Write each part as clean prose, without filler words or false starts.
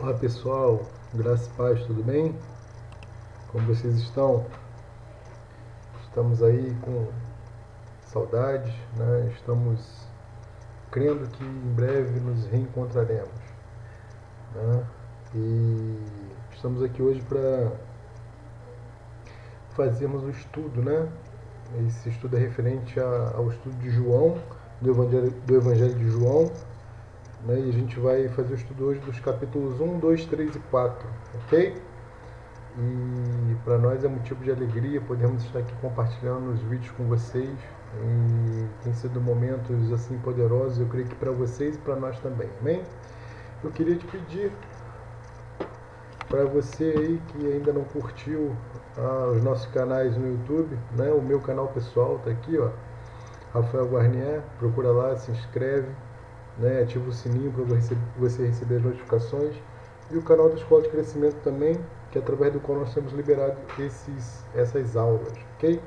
Olá pessoal, graças e paz, tudo bem? Como vocês estão? Estamos aí com saudades, né? Estamos crendo que em breve nos reencontraremos, né? E estamos aqui hoje para fazermos o estudo, né? Esse estudo é referente ao estudo de João, do Evangelho de João, né? E a gente vai fazer o estudo hoje dos capítulos 1, 2, 3 e 4, ok? E para nós é motivo de alegria podermos estar aqui compartilhando os vídeos com vocês. E tem sido momentos assim poderosos, eu creio que para vocês e para nós também, amém? Eu queria te pedir para você aí que ainda não curtiu os nossos canais no YouTube, né? O meu canal pessoal está aqui, ó, Rafael Guarnier, procura lá, se inscreve, né? Ativa o sininho para você receber as notificações. E o canal da Escola de Crescimento também, que é através do qual nós temos liberado essas aulas, ok?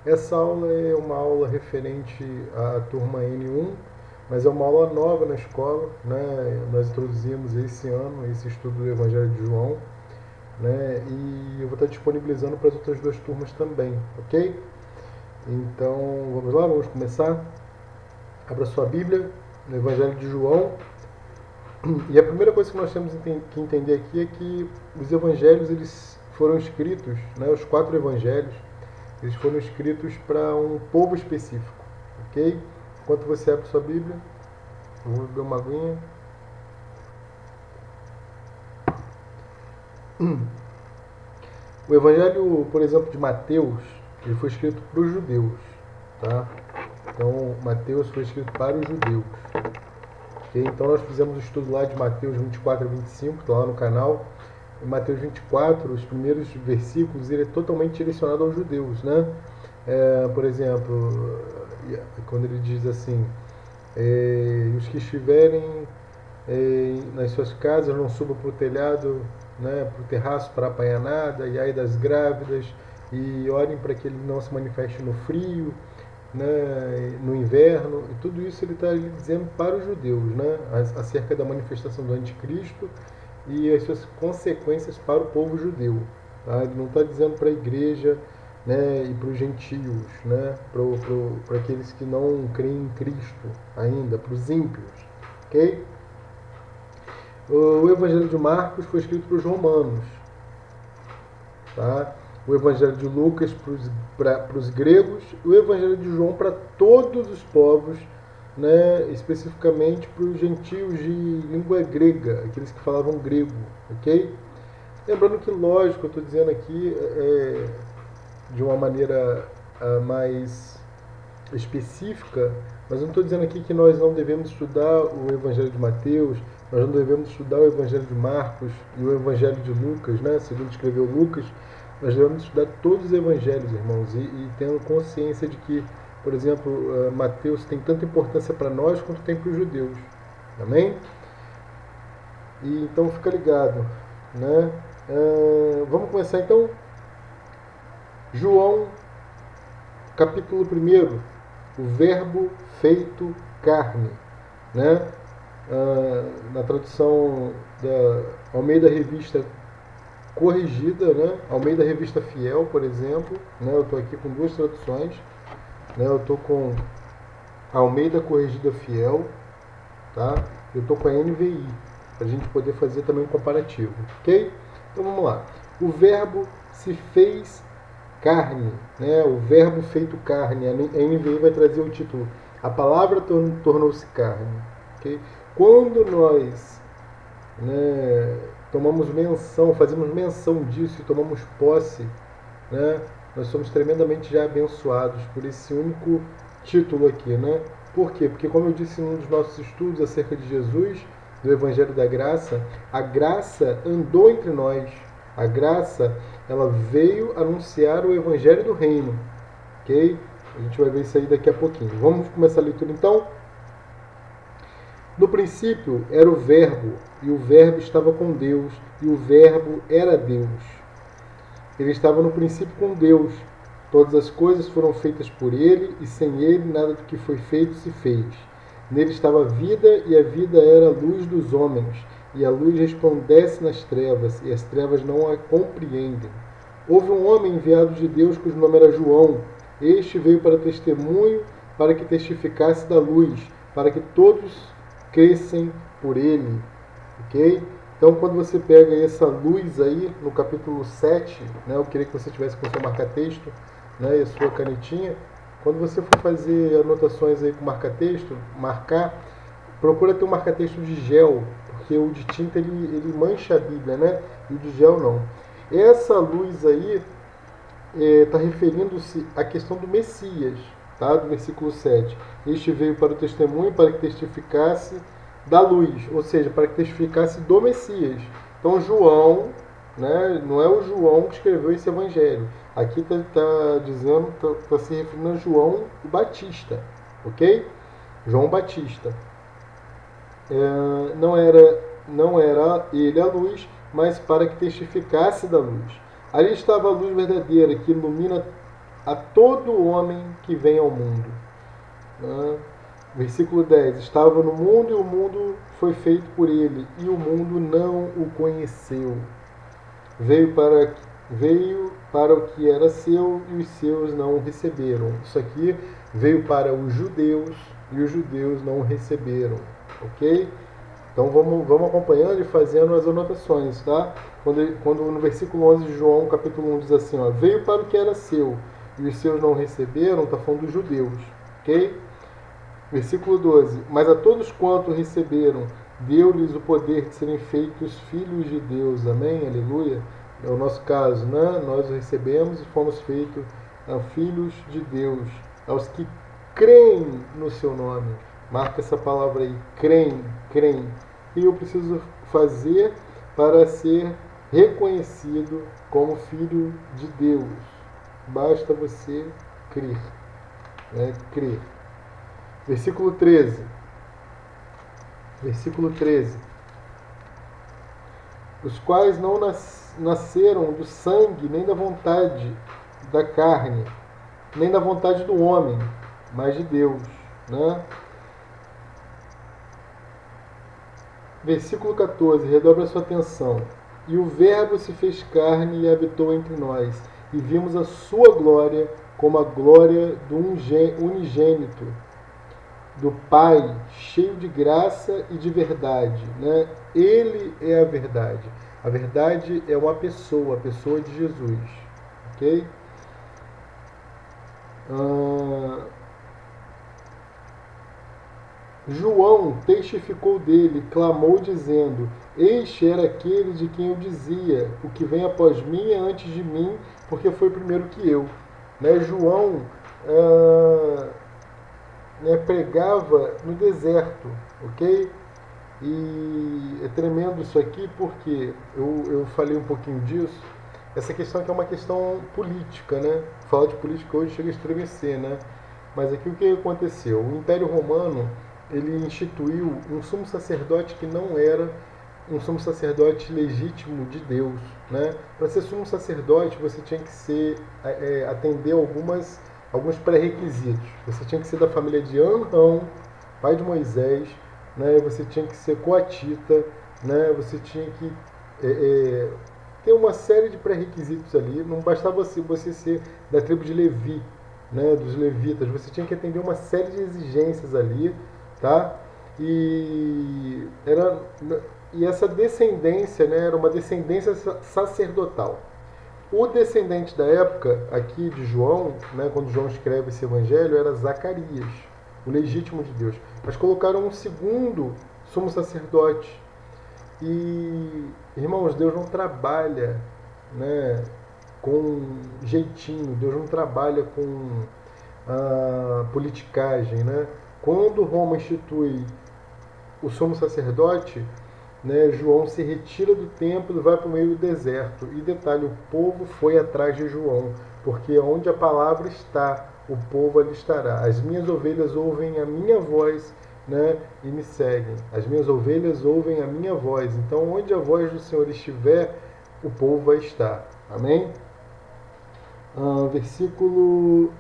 Essa aula é uma aula referente à turma N1, mas é uma aula nova na escola, né? Nós introduzimos esse ano esse estudo do Evangelho de João, né? E eu vou estar disponibilizando para as outras duas turmas também, ok? Então, vamos lá, vamos começar? Abra sua Bíblia no Evangelho de João. E a primeira coisa que nós temos que entender aqui é que os evangelhos eles foram escritos, né, os 4 evangelhos, eles foram escritos para um povo específico, ok? Enquanto você abre sua Bíblia, eu vou beber uma aguinha. O evangelho, por exemplo, de Mateus, ele foi escrito para os judeus, tá? Então, Mateus foi escrito para os judeus. Então nós fizemos o estudo lá de Mateus 24 a 25, está lá no canal. Em Mateus 24, os primeiros versículos, ele é totalmente direcionado aos judeus, né? Por exemplo, quando ele diz assim, os que estiverem nas suas casas não subam para o telhado, né, para o terraço para apanhar nada, e ai das grávidas, e orem para que ele não se manifeste no frio, né, no inverno, e tudo isso ele está dizendo para os judeus, né, acerca da manifestação do anticristo e as suas consequências para o povo judeu. Tá? Ele não está dizendo para a igreja, né, e para os gentios, né, para aqueles que não creem em Cristo ainda, para os ímpios. Ok? O Evangelho de Marcos foi escrito para os romanos. Tá? O Evangelho de Lucas para os gregos, o Evangelho de João para todos os povos, né, especificamente para os gentios de língua grega, aqueles que falavam grego, ok? Lembrando que, lógico, eu estou dizendo aqui de uma maneira mais específica, mas eu não estou dizendo aqui que nós não devemos estudar o Evangelho de Mateus, nós não devemos estudar o Evangelho de Marcos e o Evangelho de Lucas, né, segundo escreveu Lucas. Nós devemos estudar todos os evangelhos, irmãos, e tendo consciência de que, por exemplo, Mateus tem tanta importância para nós quanto tem para os judeus. Amém? E então fica ligado, né? Vamos começar então. João, capítulo 1, o verbo feito carne, né? Na tradução da Almeida Revista Corrigida, né? Almeida Revista Fiel, por exemplo, né? Eu estou aqui com duas traduções, né? Eu estou com a Almeida Corrigida Fiel, tá? Eu estou com a NVI, para a gente poder fazer também um comparativo, ok? Então vamos lá. O verbo se fez carne, né? O verbo feito carne. A NVI vai trazer o título: A palavra tornou-se carne, ok? Quando nós, né, tomamos menção, fazemos menção disso e tomamos posse, né, nós somos tremendamente já abençoados por esse único título aqui, né? Por quê? Porque, como eu disse em um dos nossos estudos acerca de Jesus, do Evangelho da Graça, a graça andou entre nós. A graça, ela veio anunciar o Evangelho do Reino, ok? A gente vai ver isso aí daqui a pouquinho. Vamos começar a leitura então? No princípio era o Verbo, e o Verbo estava com Deus, e o Verbo era Deus. Ele estava no princípio com Deus. Todas as coisas foram feitas por ele, e sem ele nada do que foi feito se fez. Nele estava a vida, e a vida era a luz dos homens. e a luz resplandece nas trevas, e as trevas não a compreendem. Houve um homem enviado de Deus, cujo nome era João. Este veio para testemunho, para que testificasse da luz, para que todos crescem por ele. Ok? Então, quando você pega essa luz aí, no capítulo 7, né, eu queria que você tivesse com o seu marca-texto, né, e a sua canetinha. Quando você for fazer anotações aí com marca-texto, procura ter um marca-texto de gel, porque o de tinta ele mancha a Bíblia, né? E o de gel não. Essa luz aí está referindo-se à questão do Messias, tá? Do versículo 7. Este veio para o testemunho, para que testificasse da luz, ou seja, para que testificasse do Messias. Então João, né, não é o João que escreveu esse evangelho. Aqui está dizendo, está se referindo a João o Batista, ok? João Batista. Não era ele a luz, mas para que testificasse da luz. Ali estava a luz verdadeira, que ilumina a todo homem que vem ao mundo. Versículo 10. Estava no mundo e o mundo foi feito por ele, e o mundo não o conheceu. Veio para o que era seu, e os seus não o receberam. Isso aqui veio para os judeus, e os judeus não o receberam. Ok? Então vamos acompanhando e fazendo as anotações, tá? Quando no versículo 11 de João, capítulo 1, diz assim, ó, veio para o que era seu, e os seus não receberam, está falando dos judeus. Ok? Versículo 12. Mas a todos quanto receberam, deu-lhes o poder de serem feitos filhos de Deus. Amém? Aleluia. É o nosso caso, né? Nós recebemos e fomos feitos filhos de Deus. Aos que creem no seu nome. Marca essa palavra aí. Creem. E eu preciso fazer para ser reconhecido como filho de Deus. Basta você crer. Né? Crer. Versículo 13. Os quais não nasceram do sangue, nem da vontade da carne, nem da vontade do homem, mas de Deus. Né? Versículo 14. Redobra a sua atenção. E o Verbo se fez carne e habitou entre nós, e vimos a sua glória como a glória do unigênito do Pai, cheio de graça e de verdade, né? Ele é a verdade. A verdade é uma pessoa, a pessoa de Jesus, ok? João testificou dele, clamou dizendo, este era aquele de quem eu dizia, o que vem após mim é antes de mim, porque foi primeiro que eu. Né? João pregava no deserto, ok? E é tremendo isso aqui porque eu falei um pouquinho disso. Essa questão aqui é uma questão política, né? Falar de política hoje chega a estremecer, né? Mas aqui o que aconteceu? O Império Romano, ele instituiu um sumo sacerdote que não era um sumo sacerdote legítimo de Deus, né? Para ser sumo sacerdote, você tinha que atender alguns pré-requisitos. Você tinha que ser da família de Arão, pai de Moisés, né? Você tinha que ser coatita, né? Você tinha que ter uma série de pré-requisitos ali. Não bastava você ser da tribo de Levi, né? Dos levitas. Você tinha que atender uma série de exigências ali, tá? E essa descendência, né? Era uma descendência sacerdotal. O descendente da época aqui de João, né, quando João escreve esse evangelho, era Zacarias, o legítimo de Deus. Mas colocaram um segundo sumo sacerdote. E, irmãos, Deus não trabalha, né, com jeitinho, Deus não trabalha com politicagem. Né? Quando Roma institui o sumo sacerdote, né, João se retira do templo e vai para o meio do deserto. E detalhe, o povo foi atrás de João, porque onde a palavra está, o povo ali estará. As minhas ovelhas ouvem a minha voz, né, e me seguem. As minhas ovelhas ouvem a minha voz. Então, onde a voz do Senhor estiver, o povo vai estar. Amém? Versículo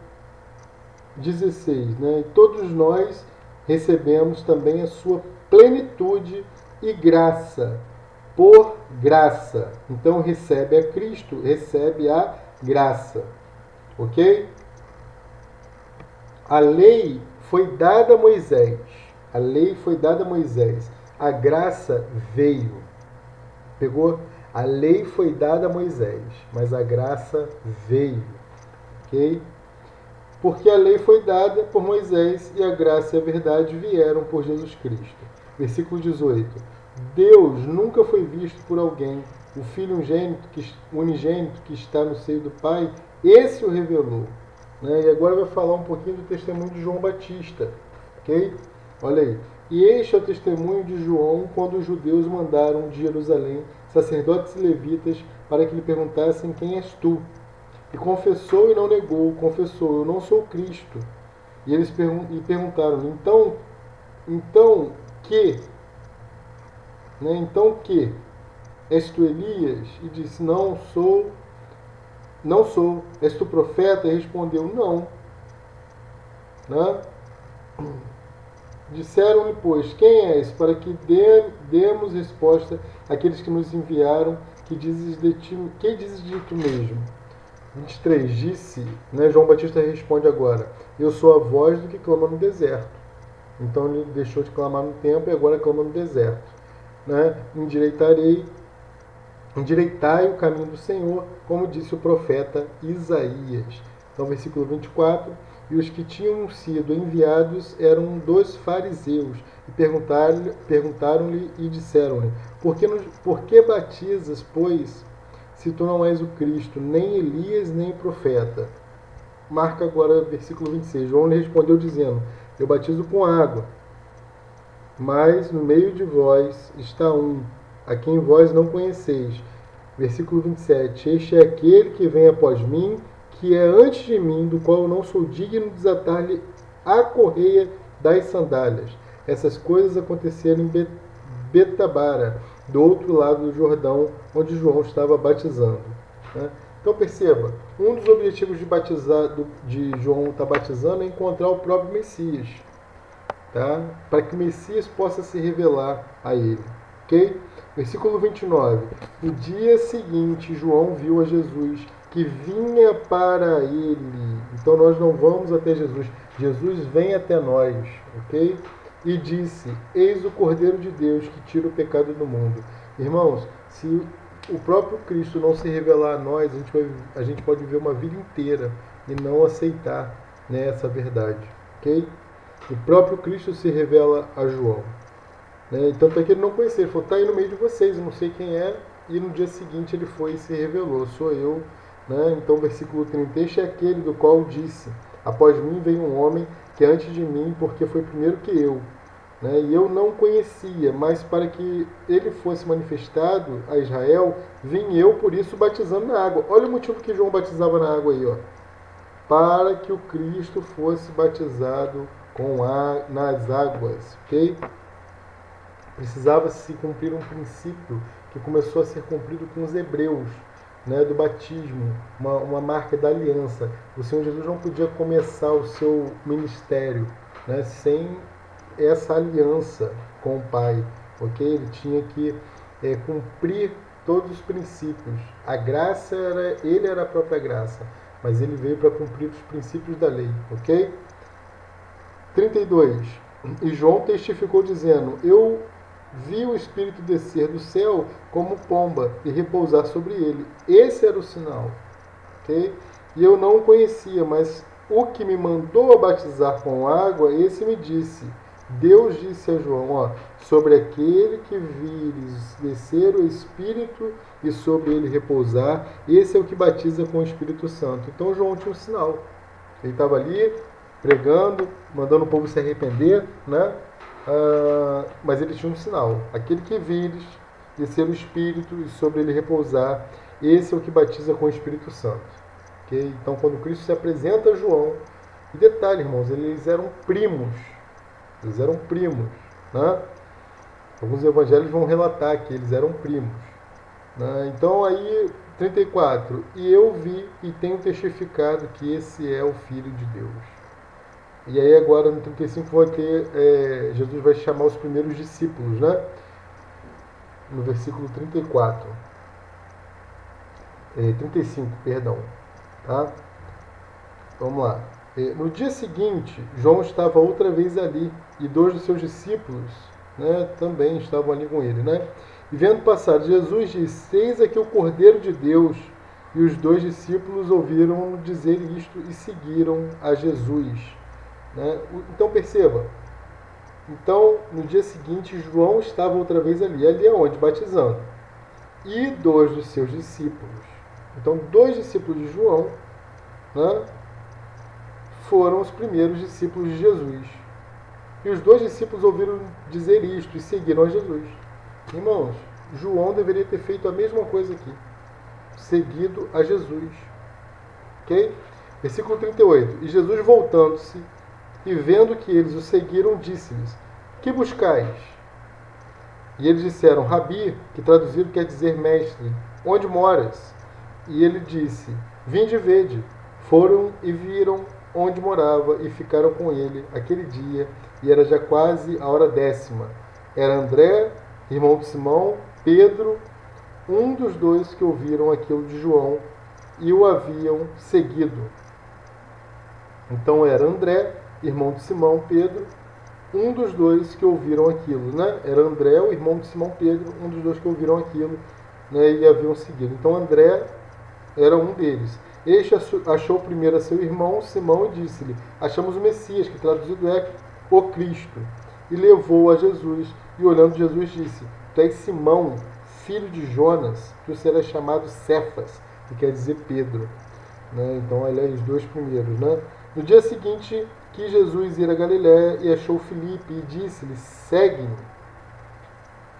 16. Né? Todos nós recebemos também a sua plenitude e graça por graça. Então recebe a Cristo, recebe a graça. Ok? A lei foi dada a Moisés. A lei foi dada a Moisés. A graça veio. Pegou? A lei foi dada a Moisés, mas a graça veio. Ok? Porque a lei foi dada por Moisés e a graça e a verdade vieram por Jesus Cristo. Versículo 18. Deus nunca foi visto por alguém. O Filho unigênito que está no seio do Pai, esse o revelou. Né? E agora vai falar um pouquinho do testemunho de João Batista. Ok? Olha aí. E este é o testemunho de João quando os judeus mandaram de Jerusalém sacerdotes e levitas para que lhe perguntassem: quem és tu? E confessou e não negou, confessou: eu não sou Cristo. E eles perguntaram: então que? Né? Então que? És tu Elias? E disse: não sou. Não sou. És tu profeta? E respondeu: não. Né? Disseram-lhe, pois, quem és, para que demos resposta àqueles que nos enviaram, que dizes de ti mesmo? 23, disse, né, João Batista responde agora: eu sou a voz do que clama no deserto. Então ele deixou de clamar no templo e agora clama no deserto. Né? Endireitai o caminho do Senhor, como disse o profeta Isaías. Então, versículo 24: e os que tinham sido enviados eram dos fariseus, e perguntaram-lhe e disseram-lhe: por que batizas, pois, se tu não és o Cristo, nem Elias, nem profeta? Marca agora versículo 26. João lhe respondeu dizendo: eu batizo com água, mas no meio de vós está um, a quem vós não conheceis. Versículo 27. Este é aquele que vem após mim, que é antes de mim, do qual eu não sou digno de desatar-lhe a correia das sandálias. Essas coisas aconteceram em Betabara, do outro lado do Jordão, onde João estava batizando. Né? Então perceba, um dos objetivos de João estar batizando é encontrar o próprio Messias, tá? Para que o Messias possa se revelar a ele. Ok? Versículo 29. No dia seguinte, João viu a Jesus, que vinha para ele. Então nós não vamos até Jesus. Jesus vem até nós. Ok? E disse: eis o Cordeiro de Deus que tira o pecado do mundo. Irmãos, se o próprio Cristo não se revelar a nós, a gente pode viver uma vida inteira e não aceitar, né, essa verdade. Ok? O próprio Cristo se revela a João. Né? Tanto é que ele não conhecia. Ele falou: está aí no meio de vocês, eu não sei quem é. E no dia seguinte ele foi e se revelou: sou eu. Né? Então, versículo 30. Este é aquele do qual disse: após mim vem um homem que é antes de mim, porque foi primeiro que eu. Né? E eu não conhecia, mas para que ele fosse manifestado a Israel, vim eu por isso batizando na água. Olha o motivo que João batizava na água aí, ó. Para que o Cristo fosse batizado nas águas. Ok? Precisava se cumprir um princípio que começou a ser cumprido com os hebreus, né, do batismo, uma marca da aliança. O Senhor Jesus não podia começar o seu ministério, né, sem essa aliança com o Pai, ok? Ele tinha que cumprir todos os princípios. A graça ele era a própria graça, mas ele veio para cumprir os princípios da lei, ok? 32. E João testificou dizendo: eu vi o Espírito descer do céu como pomba e repousar sobre ele. Esse era o sinal. Okay? E eu não o conhecia, mas o que me mandou a batizar com água, esse me disse: Deus disse a João, ó, sobre aquele que vires descer o Espírito e sobre ele repousar, esse é o que batiza com o Espírito Santo. Então João tinha um sinal. Ele estava ali pregando, mandando o povo se arrepender, né? Mas ele tinha um sinal: aquele que vires descer o Espírito e sobre ele repousar, esse é o que batiza com o Espírito Santo. Okay? Então, quando Cristo se apresenta a João, e detalhe, irmãos, eles eram primos. Eles eram primos. Né? Alguns evangelhos vão relatar que eles eram primos. Né? Então, aí, 34. E eu vi e tenho testificado que esse é o Filho de Deus. E aí agora no 35 vai ter, Jesus vai chamar os primeiros discípulos, né? no versículo 34. 35, perdão. Tá? Vamos lá. No dia seguinte, João estava outra vez ali, e 2 dos seus discípulos, né, também estavam ali com ele. Né? E vendo passar Jesus, disse: Eis aqui o Cordeiro de Deus. E os 2 discípulos ouviram dizer isto e seguiram a Jesus. Né? Então perceba. Então, no dia seguinte, João estava outra vez ali. Ali é onde? Batizando. E 2 dos seus discípulos. Então, 2 discípulos de João, né, foram os primeiros discípulos de Jesus. E os 2 discípulos ouviram dizer isto e seguiram a Jesus. Irmãos, João deveria ter feito a mesma coisa aqui. Seguido a Jesus. Ok? Versículo 38. E Jesus, voltando-se e vendo que eles o seguiram, disse-lhes: Que buscais? E eles disseram: Rabi, que traduzido quer dizer mestre, onde moras? E ele disse: Vinde e vede. Foram e viram onde morava e ficaram com ele aquele dia, e era já quase a hora 10ª. Era André, irmão de Simão, Pedro, um dos 2 que ouviram aquilo de João e o haviam seguido. Então era André, irmão de Simão, Pedro, um dos 2 que ouviram aquilo. Né? Era André, o irmão de Simão Pedro, um dos 2 que ouviram aquilo, né, e haviam seguido. Então André era um deles. Este achou primeiro a seu irmão Simão e disse-lhe: Achamos o Messias, que traduzido é o Cristo. E levou a Jesus, e olhando Jesus disse: Tu és Simão, filho de Jonas, tu serás chamado Cefas, que quer dizer Pedro. Né? Então, olha aí os 2 primeiros. Né? No dia seguinte, quis Jesus ir a Galiléia e achou Filipe e disse-lhe: Segue-me.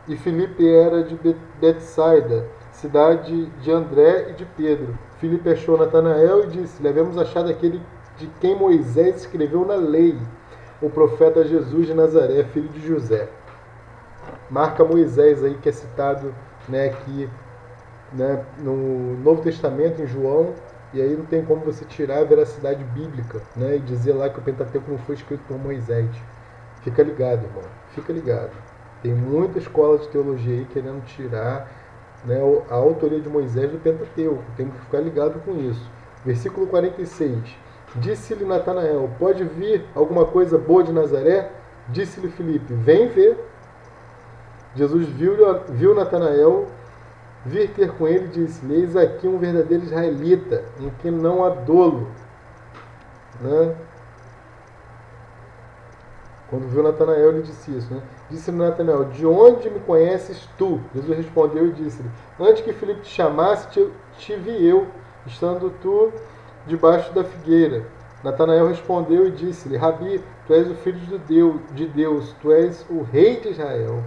E Filipe era de Betsaida, cidade de André e de Pedro. Filipe achou Natanael e disse: Havemos achado aquele de quem Moisés escreveu na lei, o profeta Jesus de Nazaré, filho de José. Marca Moisés aí, que é citado, né, aqui, né, no Novo Testamento, em João, e aí não tem como você tirar a veracidade bíblica, né, e dizer lá que o Pentateuco não foi escrito por Moisés. Fica ligado, irmão, fica ligado. Tem muita escola de teologia aí querendo tirar, né, a autoria de Moisés do Pentateuco. Tem que ficar ligado com isso. Versículo 46. Disse-lhe Natanael: Pode vir alguma coisa boa de Nazaré? Disse-lhe Filipe: Vem ver. Jesus viu Natanael vir ter com ele e disse-lhe: Eis aqui um verdadeiro israelita, em que não há dolo. Né? Quando viu Natanael, ele disse isso. Né? Disse-lhe Natanael: De onde me conheces tu? Jesus respondeu e disse-lhe: Antes que Filipe te chamasse, te vi eu, estando tu debaixo da figueira. Natanael respondeu e disse-lhe: Rabi, tu és o filho de Deus, tu és o rei de Israel.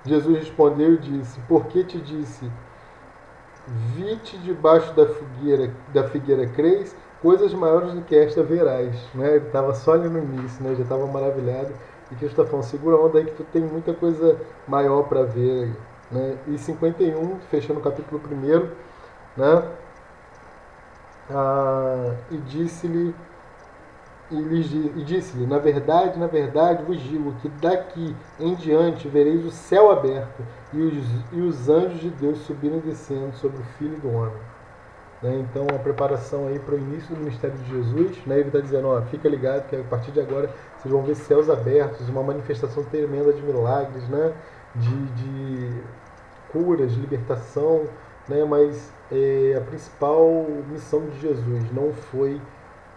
Jesus respondeu e disse: Por que te disse, vi-te debaixo da figueira crês? Coisas maiores do que esta verás. Né? Ele estava só ali no início, né? Já estava maravilhado. E que está falando: segura a onda aí que tu tem muita coisa maior para ver. Né? E 51, fechando o capítulo 1, né? E disse-lhe, na verdade vos digo que daqui em diante vereis o céu aberto e os anjos de Deus subindo e descendo sobre o Filho do Homem. Né? Então, a preparação aí para o início do ministério de Jesus, né? Ele está dizendo: ó, fica ligado que a partir de agora vocês vão ver céus abertos, uma manifestação tremenda de milagres, né? de curas, de libertação, né? Mas a principal missão de Jesus não foi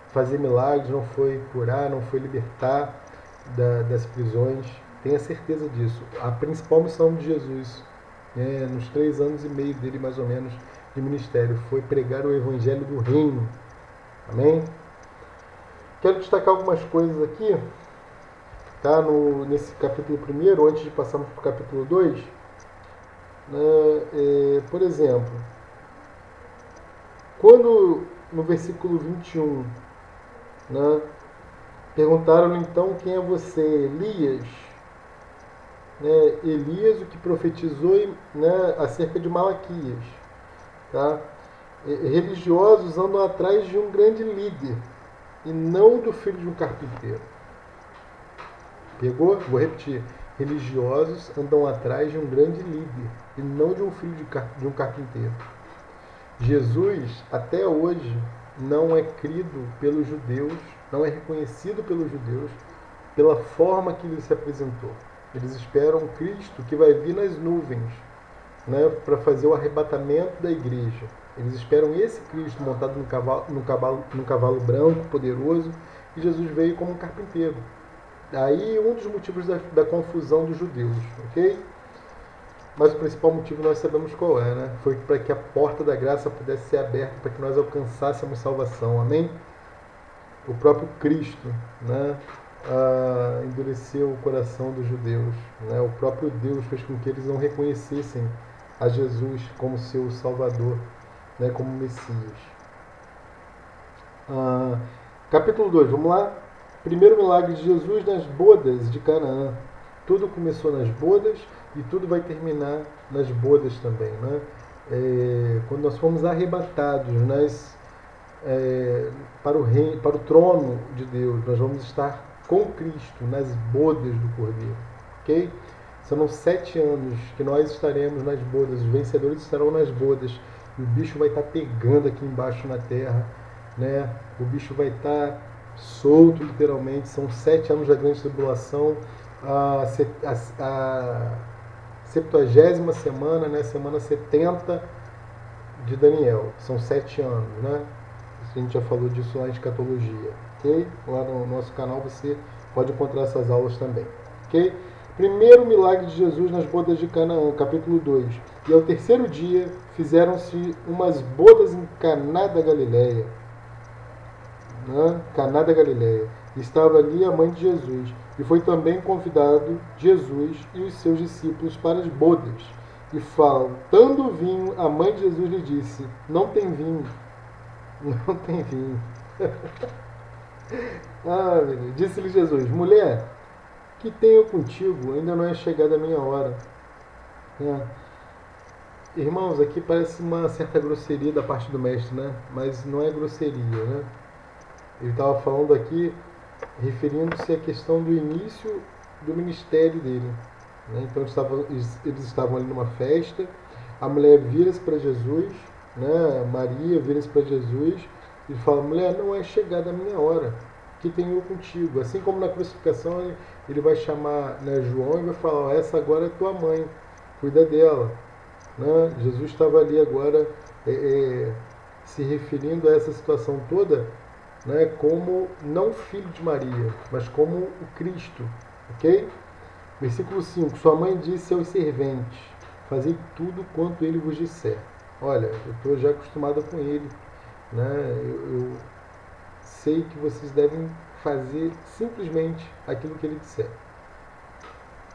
fazer milagres, não foi curar, não foi libertar das prisões. Tenha certeza disso. A principal missão de Jesus, nos 3 anos e meio dele, mais ou menos, de ministério, foi pregar o evangelho do reino. Amém? Quero destacar algumas coisas aqui, tá? Nesse capítulo 1, antes de passarmos para o capítulo 2. Por exemplo, quando no versículo 21, né, perguntaram-lhe então: quem é você? Elias? Elias, o que profetizou, né, acerca de Malaquias. Tá? Religiosos andam atrás de um grande líder e não do filho de um carpinteiro. Pegou? Vou repetir. Religiosos andam atrás de um grande líder e não de um filho de um carpinteiro. Jesus, até hoje, não é crido pelos judeus, não é reconhecido pelos judeus pela forma que ele se apresentou. Eles esperam Cristo que vai vir nas nuvens, né, para fazer o arrebatamento da igreja. Eles esperam esse Cristo montado num cavalo branco, poderoso, e Jesus veio como um carpinteiro. Aí um dos motivos da confusão dos judeus, ok? Mas o principal motivo nós sabemos qual é, né? Foi para que a porta da graça pudesse ser aberta, para que nós alcançássemos salvação, amém? O próprio Cristo, né, endureceu o coração dos judeus, né? O próprio Deus fez com que eles não reconhecessem a Jesus como seu Salvador, né, como Messias. Capítulo 2, vamos lá? Primeiro milagre de Jesus nas bodas de Canaã. Tudo começou nas bodas e tudo vai terminar nas bodas também, né? Quando nós fomos arrebatados para o trono de Deus, nós vamos estar com Cristo nas bodas do Cordeiro, ok? Serão 7 anos que nós estaremos nas bodas, os vencedores estarão nas bodas, e o bicho vai estar pegando aqui embaixo na terra, né? O bicho vai estar solto, literalmente. São 7 anos da grande tribulação, a 70ª semana, né? Semana 70 de Daniel. São 7 anos, né? A gente já falou disso lá em escatologia, ok? Lá no nosso canal você pode encontrar essas aulas também, ok? Primeiro milagre de Jesus nas bodas de Canaã, capítulo 2. E ao terceiro dia fizeram-se umas bodas em Caná da Galileia. Caná da Galileia. Estava ali a mãe de Jesus. E foi também convidado Jesus e os seus discípulos para as bodas. E faltando vinho, a mãe de Jesus lhe disse: não tem vinho. Não tem vinho. Disse-lhe Jesus: mulher, que tenho contigo, ainda não é chegada a minha hora. Irmãos, aqui parece uma certa grosseria da parte do mestre, né? Mas não é grosseria, né? Ele estava falando aqui, referindo-se à questão do início do ministério dele, né? Então eles estavam ali numa festa, a mulher vira-se para Jesus, né? Maria vira-se para Jesus e fala: mulher, não é chegada a minha hora, que tenho eu contigo. Assim como na crucificação ele vai chamar, né, João e vai falar: essa agora é tua mãe, cuida dela, né? Jesus estava ali agora se referindo a essa situação toda, né, como não filho de Maria, mas como o Cristo, ok? Versículo 5: sua mãe disse aos serventes: fazei tudo quanto ele vos disser. Olha, eu estou já acostumada com ele, né? Eu sei que vocês devem fazer simplesmente aquilo que ele disser.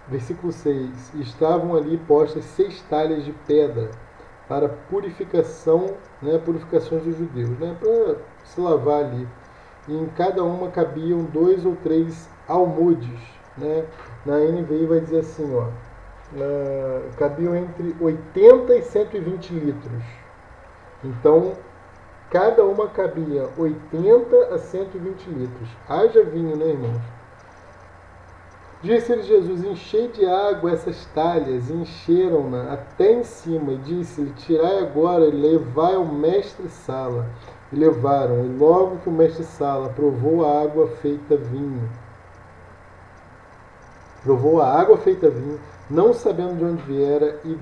Versículo 6: estavam ali postas 6 talhas de pedra para purificações dos judeus, né? Para se lavar ali. E em cada uma cabiam 2 ou 3 almudes, né? Na NVI vai dizer assim, cabiam entre 80 e 120 litros. Então, cada uma cabia 80 a 120 litros. Haja vinho, né, irmãos? Disse-lhe Jesus: enchei de água essas talhas, e encheram-na até em cima, e disse-lhe: tirai agora e levai ao mestre-sala. E levaram, e logo que o mestre-sala provou a água feita vinho, não sabendo de onde viera, e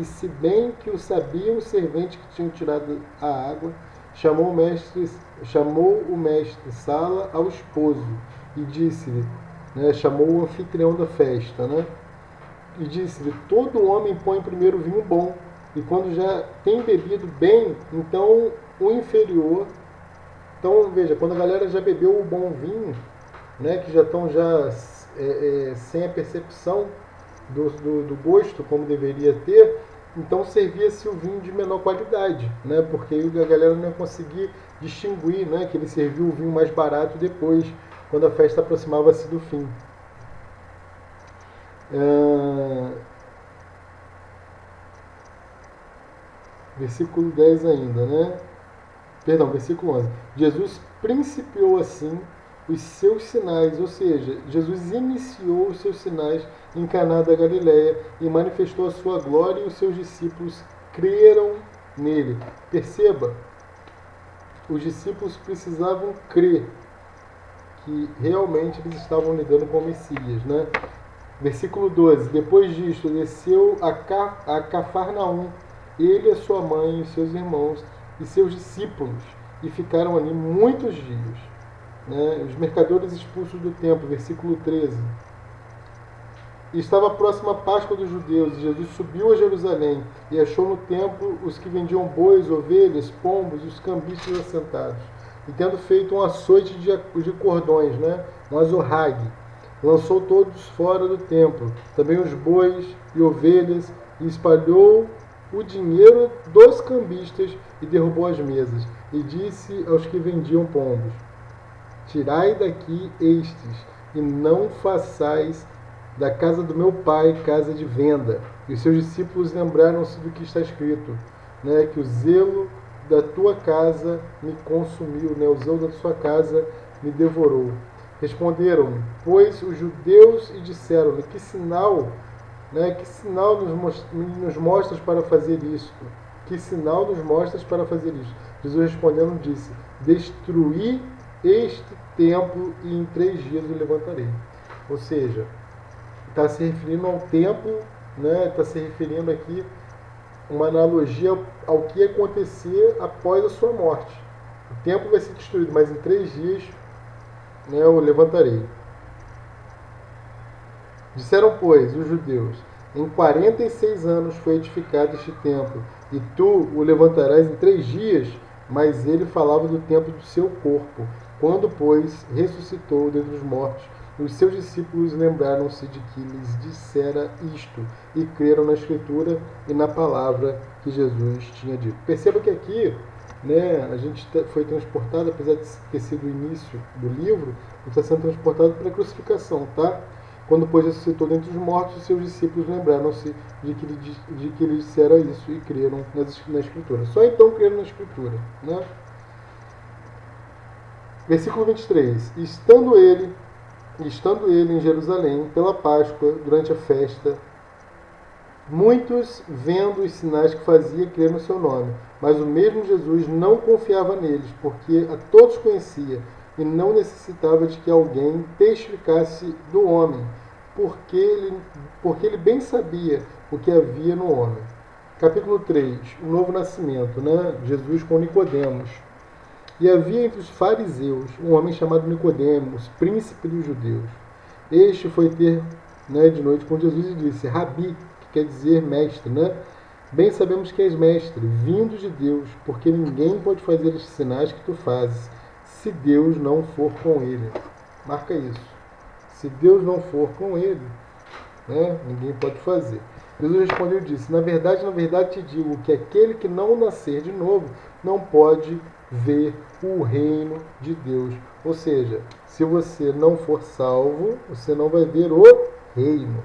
se bem que o sabiam os serventes que tinham tirado a água, chamou o mestre-sala ao esposo, e disse-lhe, né, chamou o anfitrião da festa, né? E disse-lhe: todo homem põe primeiro vinho bom, e quando já tem bebido bem, então o inferior. Então veja, quando a galera já bebeu o bom vinho, né, que já estão sem a percepção do gosto como deveria ter, então servia-se o vinho de menor qualidade, né, porque aí a galera não ia conseguir distinguir, né, que ele serviu o vinho mais barato depois, quando a festa aproximava-se do fim. Versículo 10 ainda, né? Perdão, versículo 11. Jesus principiou assim os seus sinais, ou seja, Jesus iniciou os seus sinais em Caná da Galileia e manifestou a sua glória, e os seus discípulos creram nele. Perceba, os discípulos precisavam crer que realmente eles estavam lidando com o Messias, né? Versículo 12. Depois disto, desceu a Cafarnaum, ele, a sua mãe, os seus irmãos e seus discípulos, e ficaram ali muitos dias. Né? Os mercadores expulsos do templo, versículo 13. E estava próxima a Páscoa dos judeus, e Jesus subiu a Jerusalém, e achou no templo os que vendiam bois, ovelhas, pombos, e os cambistas assentados. E tendo feito um açoite de cordões, né? Um azorrague, lançou todos fora do templo, também os bois e ovelhas, e espalhou o dinheiro dos cambistas e derrubou as mesas. E disse aos que vendiam pombos: tirai daqui estes, e não façais da casa do meu pai casa de venda. E os seus discípulos lembraram-se do que está escrito, né, que o zelo da tua casa me consumiu, né, o zelo da sua casa me devorou. Responderam, pois, os judeus e disseram-lhe: que sinal nos mostras para fazer isto? Que sinal nos mostras para fazer isto? Jesus respondendo disse: destruí este templo e em 3 dias o levantarei. Ou seja, está se referindo ao templo, né? Está se referindo aqui uma analogia ao que ia acontecer após a sua morte. O templo vai ser destruído, mas em 3 dias, né, eu levantarei. Disseram, pois, os judeus: em 46 anos foi edificado este templo, e tu o levantarás em 3 dias? Mas ele falava do templo do seu corpo. Quando, pois, ressuscitou dentre os mortos, os seus discípulos lembraram-se de que lhes dissera isto, e creram na Escritura e na palavra que Jesus tinha dito. Perceba que aqui, né, a gente foi transportado, apesar de ter sido o início do livro, está sendo transportado para a crucificação, tá? Quando, pois, ressuscitou dentre os mortos, os seus discípulos lembraram-se de que lhe dissera isso e creram na Escritura. Só então creram na Escritura, né? Versículo 23. Estando ele em Jerusalém pela Páscoa, durante a festa, muitos, vendo os sinais que fazia, creram no seu nome. Mas o mesmo Jesus não confiava neles, porque a todos conhecia, e não necessitava de que alguém testificasse do homem, porque ele bem sabia o que havia no homem. Capítulo 3, o novo nascimento, né? Jesus com Nicodemos. E havia entre os fariseus um homem chamado Nicodemos, príncipe dos judeus. Este foi ter, né, de noite com Jesus e disse: Rabi, que quer dizer mestre, né? Bem sabemos que és mestre, vindo de Deus, porque ninguém pode fazer estes sinais que tu fazes, se Deus não for com ele. Marca isso. Se Deus não for com ele, né, ninguém pode fazer. Jesus respondeu e disse: na verdade te digo que aquele que não nascer de novo não pode ver o reino de Deus. Ou seja, se você não for salvo, você não vai ver o reino.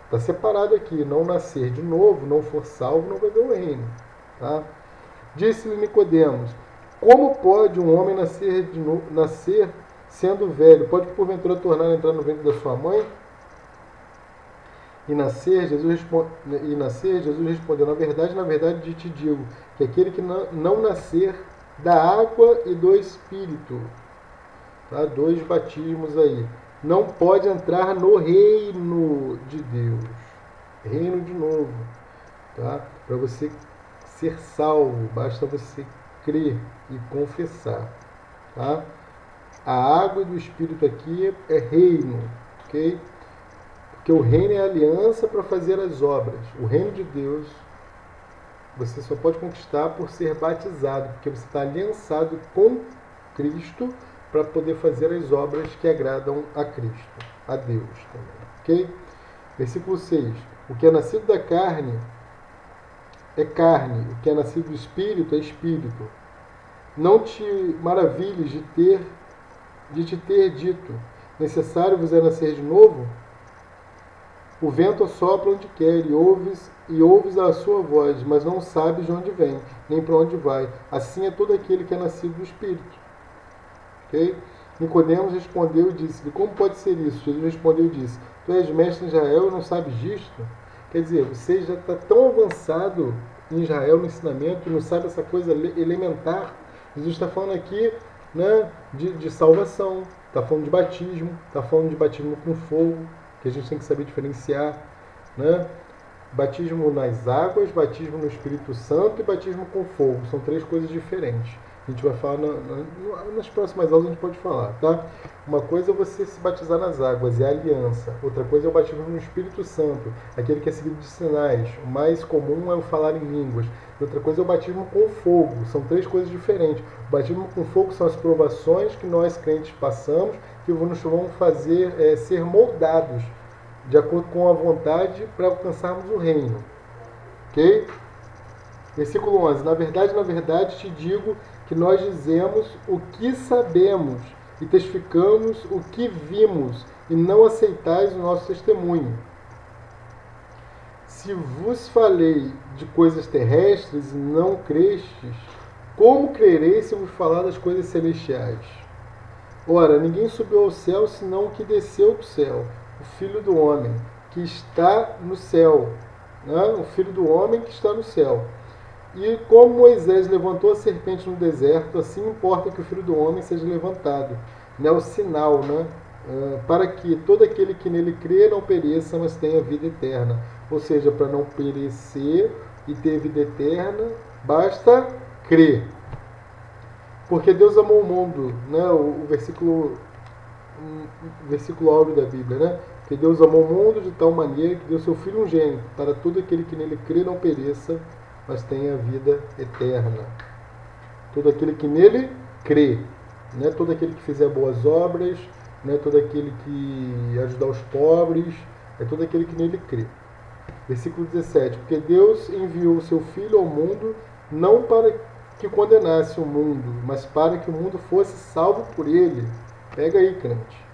Está separado aqui: não nascer de novo, não for salvo, não vai ver o reino. Tá? Disse-lhe Nicodemos: como pode um homem nascer sendo velho? Pode porventura tornar a entrar no ventre da sua mãe? E nascer, Jesus respondeu: na verdade te digo, que aquele que não nascer da água e do Espírito, tá? 2 batismos aí, não pode entrar no reino de Deus. Reino de novo, tá? Para você ser salvo, basta você crer e confessar, tá? A água e do Espírito aqui é reino, ok? Porque o reino é a aliança para fazer as obras. O reino de Deus você só pode conquistar por ser batizado, porque você está aliançado com Cristo para poder fazer as obras que agradam a Cristo, a Deus também, ok? Versículo 6. O que é nascido da carne é carne, o que é nascido do Espírito é Espírito. Não te maravilhes de te ter dito: necessário vos é nascer de novo? O vento assopra onde quer, e ouves a sua voz, mas não sabes de onde vem, nem para onde vai. Assim é todo aquele que é nascido do Espírito. Okay? Nicodemos respondeu e disse-lhe: como pode ser isso? Jesus respondeu e disse: tu és mestre em Israel e não sabes disto? Quer dizer, você já está tão avançado em Israel no ensinamento, não sabe essa coisa elementar. Jesus está falando aqui, né, de salvação, está falando de batismo, está falando de batismo com fogo, que a gente tem que saber diferenciar, né? Batismo nas águas, batismo no Espírito Santo e batismo com fogo. São três coisas diferentes. A gente vai falar nas próximas aulas, a gente pode falar, tá? Uma coisa é você se batizar nas águas, é a aliança. Outra coisa é o batismo no Espírito Santo, aquele que é seguido de sinais. O mais comum é o falar em línguas. Outra coisa é o batismo com fogo. São três coisas diferentes. O batismo com fogo são as provações que nós crentes passamos, que nos vão fazer ser moldados de acordo com a vontade para alcançarmos o reino. Ok? Versículo 11. Na verdade, te digo que nós dizemos o que sabemos e testificamos o que vimos, e não aceitais o nosso testemunho. Se vos falei de coisas terrestres e não crestes, como crereis se vos falar das coisas celestiais? Ora, ninguém subiu ao céu senão o que desceu do céu, o Filho do Homem, que está no céu. Né? O Filho do Homem que está no céu. E como Moisés levantou a serpente no deserto, assim importa que o Filho do Homem seja levantado. Né? O sinal, né? Para que todo aquele que nele crê não pereça, mas tenha vida eterna. Ou seja, para não perecer e ter vida eterna, basta crer. Porque Deus amou o mundo, né? O versículo áureo da Bíblia, né? Que Deus amou o mundo de tal maneira que deu seu Filho unigênito, para todo aquele que nele crê não pereça, mas tenha vida eterna. Todo aquele que nele crê, não é todo aquele que fizer boas obras, não é todo aquele que ajudar os pobres, é todo aquele que nele crê. Versículo 17. Porque Deus enviou o seu Filho ao mundo, não para que condenasse o mundo, mas para que o mundo fosse salvo por ele. Pega aí, crente.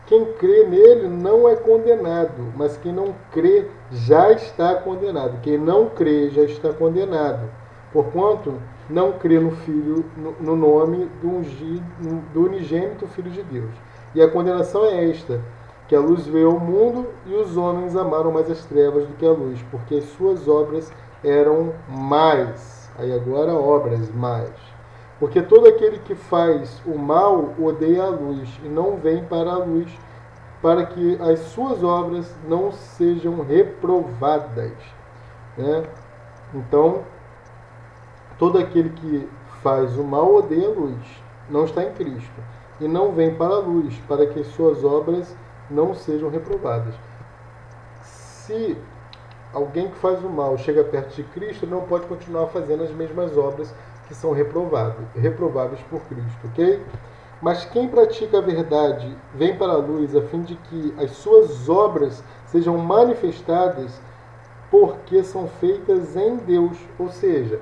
Quem crê nele não é condenado, mas quem não crê já está condenado. Quem não crê já está condenado, porquanto não crê no Filho, no nome do unigênito Filho de Deus. E a condenação é esta, que a luz veio ao mundo e os homens amaram mais as trevas do que a luz, porque as suas obras eram más. Aí agora obras mais. Porque todo aquele que faz o mal odeia a luz e não vem para a luz, para que as suas obras não sejam reprovadas. Né? Então, todo aquele que faz o mal odeia a luz, não está em Cristo, e não vem para a luz, para que as suas obras não sejam reprovadas. Se alguém que faz o mal chega perto de Cristo, não pode continuar fazendo as mesmas obras que são reprováveis por Cristo, ok? Mas quem pratica a verdade vem para a luz a fim de que as suas obras sejam manifestadas, porque são feitas em Deus. Ou seja,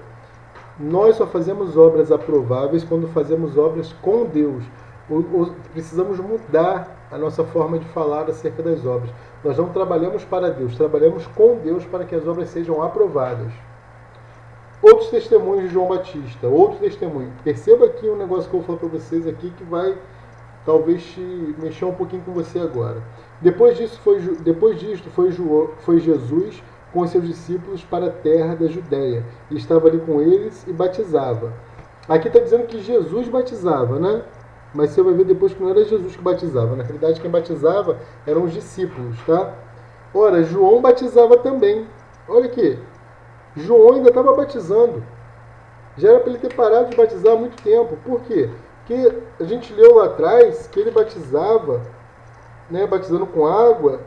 nós só fazemos obras aprováveis quando fazemos obras com Deus. Precisamos mudar a nossa forma de falar acerca das obras. Nós não trabalhamos para Deus, trabalhamos com Deus para que as obras sejam aprovadas. Outros testemunhos de João Batista, outro testemunho. Perceba aqui um negócio que eu vou falar para vocês aqui que vai talvez mexer um pouquinho com você agora. Depois disto foi Jesus com os seus discípulos para a terra da Judéia, e estava ali com eles e batizava. Aqui está dizendo que Jesus batizava, né? Mas você vai ver depois que não era Jesus que batizava. Na realidade, quem batizava eram os discípulos, tá? Ora, João batizava também. Olha aqui. João ainda estava batizando. Já era para ele ter parado de batizar há muito tempo. Por quê? Porque a gente leu lá atrás que ele batizava, né, batizando com água,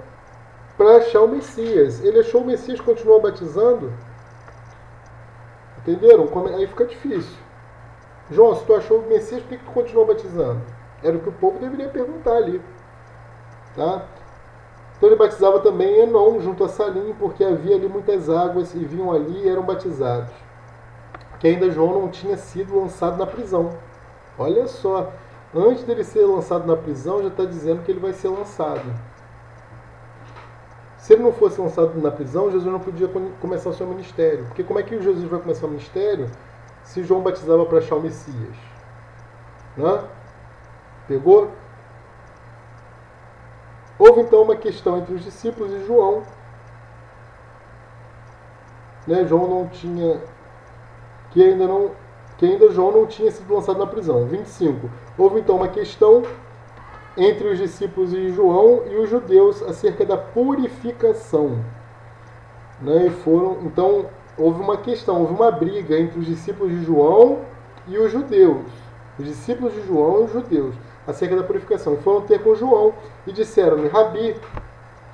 para achar o Messias. Ele achou o Messias e continuou batizando. Entenderam? Aí fica difícil. João, se tu achou o Messias, por que tu continuou batizando? Era o que o povo deveria perguntar ali. Tá? Então ele batizava também Enom, junto a Salim, porque havia ali muitas águas, e vinham ali e eram batizados. Que ainda João não tinha sido lançado na prisão. Olha só, antes dele ser lançado na prisão, já está dizendo que ele vai ser lançado. Se ele não fosse lançado na prisão, Jesus não podia começar o seu ministério. Porque como é que Jesus vai começar o ministério se João batizava para achar o Messias? Né? Pegou? Houve então uma questão entre os discípulos e João. Né? João não tinha... Que ainda João não tinha sido lançado na prisão. 25. Houve então uma questão entre os discípulos e João e os judeus acerca da purificação. Né? Então, houve uma questão, houve uma briga entre os discípulos de João e os judeus. Os discípulos de João e os judeus acerca da purificação. E foram ter com João e disseram-lhe: Rabi,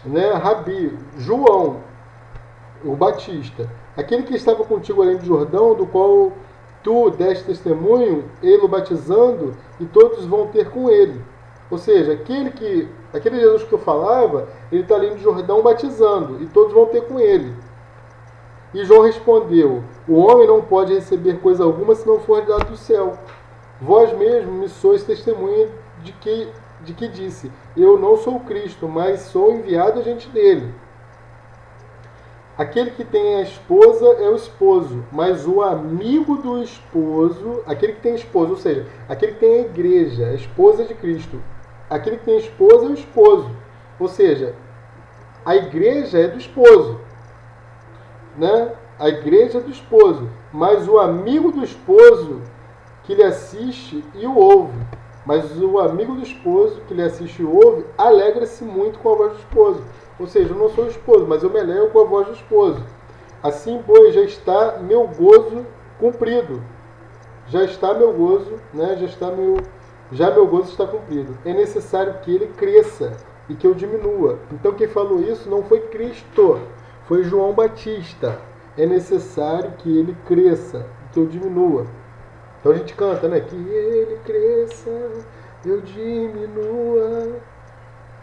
né? Rabi, João, o Batista, aquele que estava contigo além do Jordão, do qual tu deste testemunho, ele o batizando, e todos vão ter com ele. Ou seja, aquele Jesus que eu falava, ele está além do Jordão batizando, e todos vão ter com ele. E João respondeu: o homem não pode receber coisa alguma se não for dado do céu. Vós mesmo me sois testemunha de que disse: eu não sou o Cristo, mas sou enviado diante dele. Aquele que tem a esposa é o esposo, mas o amigo do esposo, aquele que tem esposa, ou seja, aquele que tem a igreja, a esposa de Cristo, aquele que tem esposa é o esposo, ou seja, a igreja é do esposo, né? A igreja é do esposo, mas o amigo do esposo que lhe assiste e o ouve, mas o amigo do esposo que lhe assiste e o ouve alegra-se muito com a voz do esposo. Ou seja, eu não sou o esposo, mas eu me alegro com a voz do esposo. Assim, pois, já está meu gozo cumprido. Já está meu gozo, né? Já meu gozo está cumprido. É necessário que ele cresça e que eu diminua. Então, quem falou isso não foi Cristo, foi João Batista. É necessário que ele cresça e que eu diminua. Então a gente canta, né? Que ele cresça, eu diminua.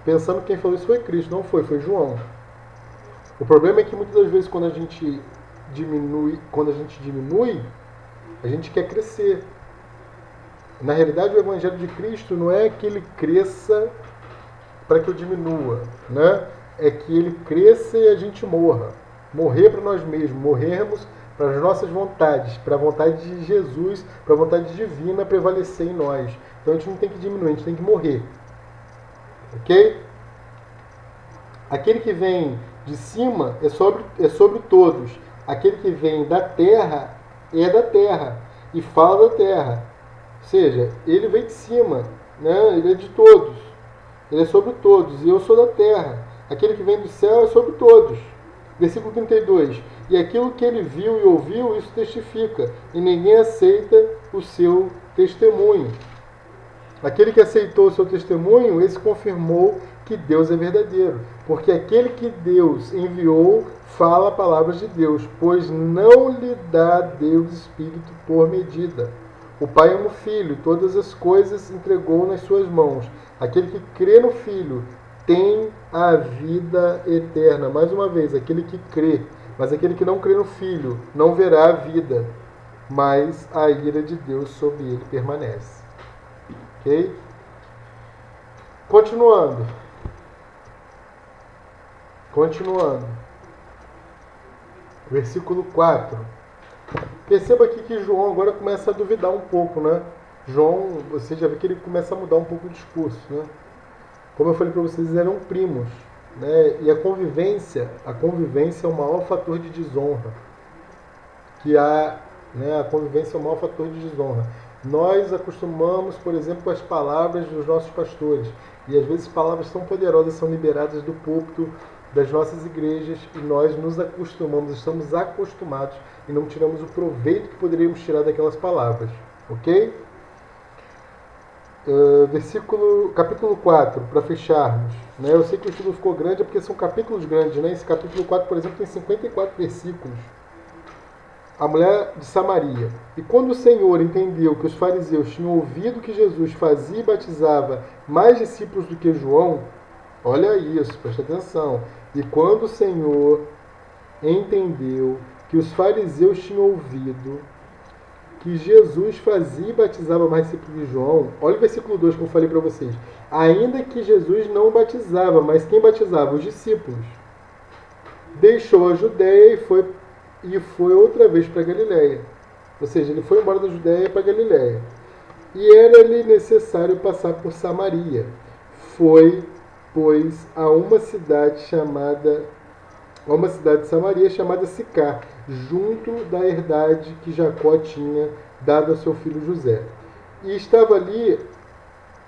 Pensando que quem falou isso foi Cristo, não foi João. O problema é que muitas das vezes quando a gente diminui, a gente quer crescer. Na realidade, o Evangelho de Cristo não é que ele cresça para que eu diminua, né? É que ele cresça e a gente morra. Morrer para nós mesmos, morrermos para as nossas vontades, para a vontade de Jesus, para a vontade divina prevalecer em nós. Então a gente não tem que diminuir, a gente tem que morrer. Ok? Aquele que vem de cima é sobre todos. Aquele que vem da terra é da terra e fala da terra. Ou seja, ele vem de cima, né? Ele é de todos. Ele é sobre todos e eu sou da terra. Aquele que vem do céu é sobre todos. Versículo 32. E aquilo que ele viu e ouviu, isso testifica, e ninguém aceita o seu testemunho. Aquele que aceitou o seu testemunho, esse confirmou que Deus é verdadeiro. Porque aquele que Deus enviou fala palavras de Deus, pois não lhe dá Deus Espírito por medida. O Pai ama o Filho, todas as coisas entregou nas suas mãos. Aquele que crê no Filho tem a vida eterna. Mais uma vez, aquele que crê. Mas aquele que não crê no Filho não verá a vida, mas a ira de Deus sobre ele permanece. Ok? Continuando. Versículo 4. Perceba aqui que João agora começa a duvidar um pouco, né? João, você já vê que ele começa a mudar um pouco o discurso, né? Como eu falei para vocês, eles eram primos, né? E a convivência é o maior fator de desonra que há, né? A convivência é o maior fator de desonra. Nós acostumamos, por exemplo, com as palavras dos nossos pastores, e às vezes palavras tão poderosas são liberadas do púlpito das nossas igrejas e nós nos acostumamos, estamos acostumados e não tiramos o proveito que poderíamos tirar daquelas palavras, ok? Capítulo 4, para fecharmos, né? Eu sei que o estudo ficou grande, é porque são capítulos grandes, né? Esse capítulo 4, por exemplo, tem 54 versículos. A mulher de Samaria. E quando o Senhor entendeu que os fariseus tinham ouvido que Jesus fazia e batizava mais discípulos do que João, olha isso, presta atenção. E quando o Senhor entendeu que os fariseus tinham ouvido que Jesus fazia e batizava mais discípulos de João, olha o versículo 2 que eu falei para vocês. Ainda que Jesus não batizava, mas quem batizava? Os discípulos. Deixou a Judéia e foi outra vez para Galiléia. Ou seja, ele foi embora da Judéia para Galiléia. E era-lhe necessário passar por Samaria. Foi, pois, a uma cidade de Samaria chamada Sicar, junto da herdade que Jacó tinha dado a seu filho José. E estava ali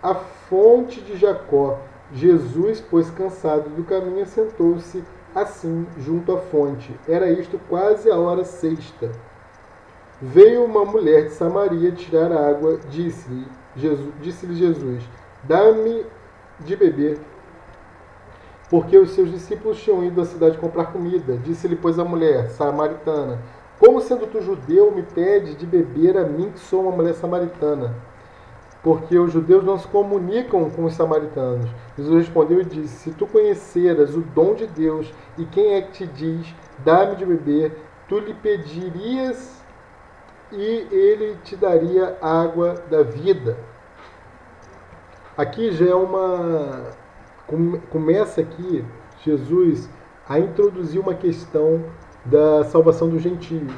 a fonte de Jacó. Jesus, pois cansado do caminho, sentou-se assim junto à fonte. Era isto quase a hora sexta. Veio uma mulher de Samaria tirar água. Disse-lhe Jesus, dá-me de beber, porque os seus discípulos tinham ido à cidade comprar comida. Disse-lhe, pois, a mulher samaritana, como sendo tu judeu, me pede de beber a mim, que sou uma mulher samaritana? Porque os judeus não se comunicam com os samaritanos. Jesus respondeu e disse, se tu conheceras o dom de Deus e quem é que te diz, dá-me de beber, tu lhe pedirias e ele te daria água da vida. Aqui já é começa aqui Jesus a introduzir uma questão da salvação dos gentios.